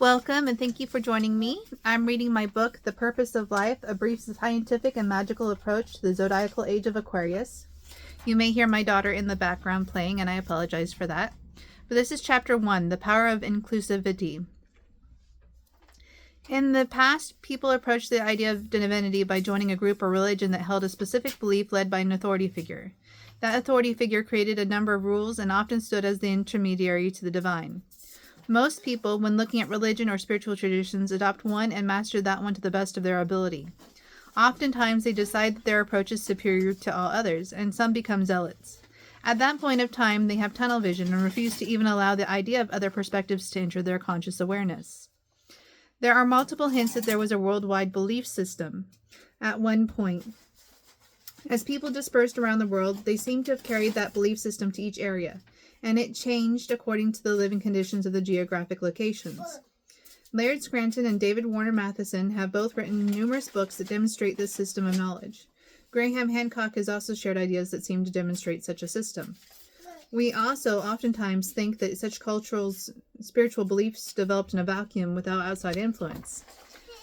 Welcome and thank you for joining me. I'm reading my book, The Purpose of Life, a brief scientific and magical approach to the zodiacal age of Aquarius. You may hear my daughter in the background playing, and I apologize for that. But this is chapter 1, The Power of Inclusivity. In the past, people approached the idea of divinity by joining a group or religion that held a specific belief led by an authority figure. That authority figure created a number of rules and often stood as the intermediary to the divine. Most people, when looking at religion or spiritual traditions, adopt one and master that one to the best of their ability. Oftentimes, they decide that their approach is superior to all others, and some become zealots. At that point of time, they have tunnel vision and refuse to even allow the idea of other perspectives to enter their conscious awareness. There are multiple hints that there was a worldwide belief system at one point. As people dispersed around the world, they seem to have carried that belief system to each area, and it changed according to the living conditions of the geographic locations. Laird Scranton and David Warner Matheson have both written numerous books that demonstrate this system of knowledge. Graham Hancock has also shared ideas that seem to demonstrate such a system. We also oftentimes think that such spiritual beliefs developed in a vacuum without outside influence.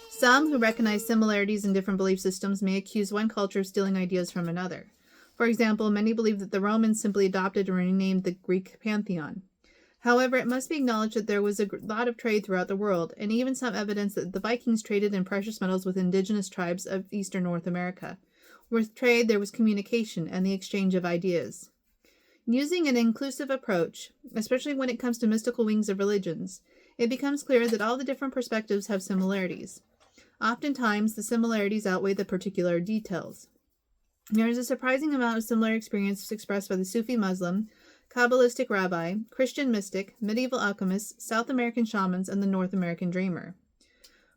Some who recognize similarities in different belief systems may accuse one culture of stealing ideas from another. For example, many believe that the Romans simply adopted and renamed the Greek pantheon. However, it must be acknowledged that there was a lot of trade throughout the world, and even some evidence that the Vikings traded in precious metals with indigenous tribes of eastern North America. With trade, there was communication and the exchange of ideas. Using an inclusive approach, especially when it comes to mystical wings of religions, it becomes clear that all the different perspectives have similarities. Oftentimes, the similarities outweigh the particular details. There is a surprising amount of similar experience expressed by the Sufi Muslim, Kabbalistic rabbi, Christian mystic, medieval alchemists, South American shamans, and the North American dreamer.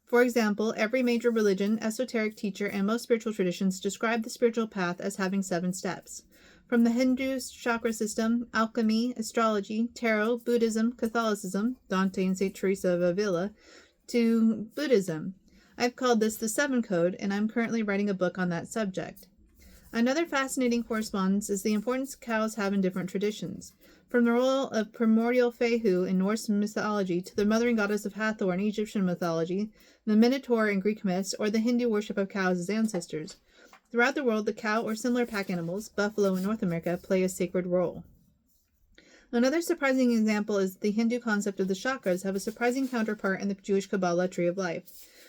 For example, every major religion, esoteric teacher, and most spiritual traditions describe the spiritual path as having 7 steps. From the Hindu chakra system, alchemy, astrology, tarot, Buddhism, Catholicism, Dante and St. Teresa of Avila, to Buddhism. I've called this the 7 Code, and I'm currently writing a book on that subject. Another fascinating correspondence is the importance cows have in different traditions. From the role of primordial Fehu in Norse mythology to the mothering goddess of Hathor in Egyptian mythology, the Minotaur in Greek myths, or the Hindu worship of cows as ancestors. Throughout the world, the cow or similar pack animals, buffalo in North America, play a sacred role. Another surprising example is the Hindu concept of the chakras have a surprising counterpart in the Jewish Kabbalah tree of life.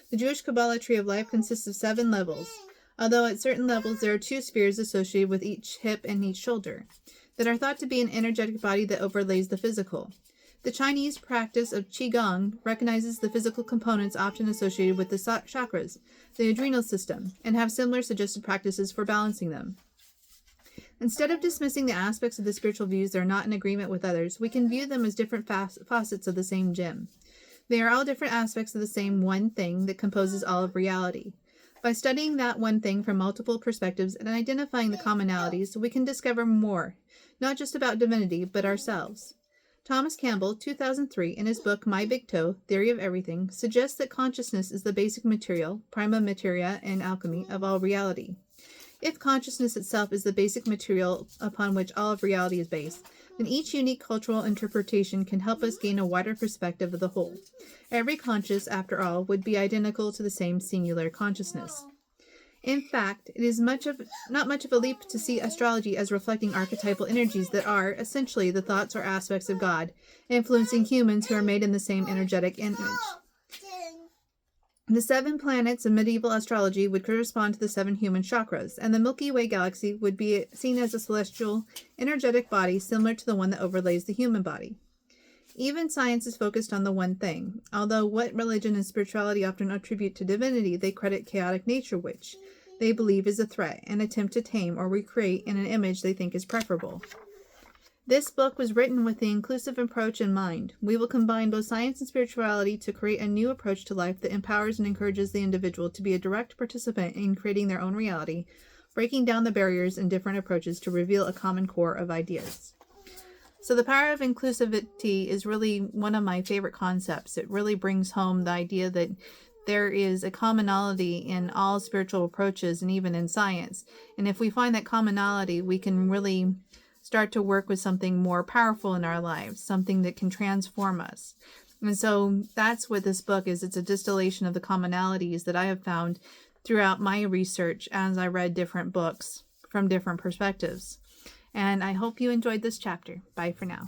The Jewish Kabbalah tree of life consists of 7 levels, although at certain levels there are 2 spheres associated with each hip and each shoulder, that are thought to be an energetic body that overlays the physical. The Chinese practice of Qigong recognizes the physical components often associated with the chakras, the adrenal system, and have similar suggested practices for balancing them. Instead of dismissing the aspects of the spiritual views that are not in agreement with others, we can view them as different facets of the same gem. They are all different aspects of the same one thing that composes all of reality. By studying that one thing from multiple perspectives and identifying the commonalities, we can discover more, not just about divinity, but ourselves. Thomas Campbell, 2003, in his book My Big Toe, Theory of Everything, suggests that consciousness is the basic material, prima materia in alchemy, of all reality. If consciousness itself is the basic material upon which all of reality is based, then each unique cultural interpretation can help us gain a wider perspective of the whole. Every conscious, after all, would be identical to the same singular consciousness. In fact, it is not much of a leap to see astrology as reflecting archetypal energies that are, essentially, the thoughts or aspects of God, influencing humans who are made in the same energetic image. The 7 planets of medieval astrology would correspond to the 7 human chakras, and the Milky Way galaxy would be seen as a celestial, energetic body similar to the one that overlays the human body. Even science is focused on the one thing, although what religion and spirituality often attribute to divinity, they credit chaotic nature, which they believe is a threat, and attempt to tame or recreate in an image they think is preferable. This book was written with the inclusive approach in mind. We will combine both science and spirituality to create a new approach to life that empowers and encourages the individual to be a direct participant in creating their own reality, breaking down the barriers and different approaches to reveal a common core of ideas. So the power of inclusivity is really one of my favorite concepts. It really brings home the idea that there is a commonality in all spiritual approaches and even in science. And if we find that commonality, we can really start to work with something more powerful in our lives, something that can transform us. And so that's what this book is. It's a distillation of the commonalities that I have found throughout my research as I read different books from different perspectives. And I hope you enjoyed this chapter. Bye for now.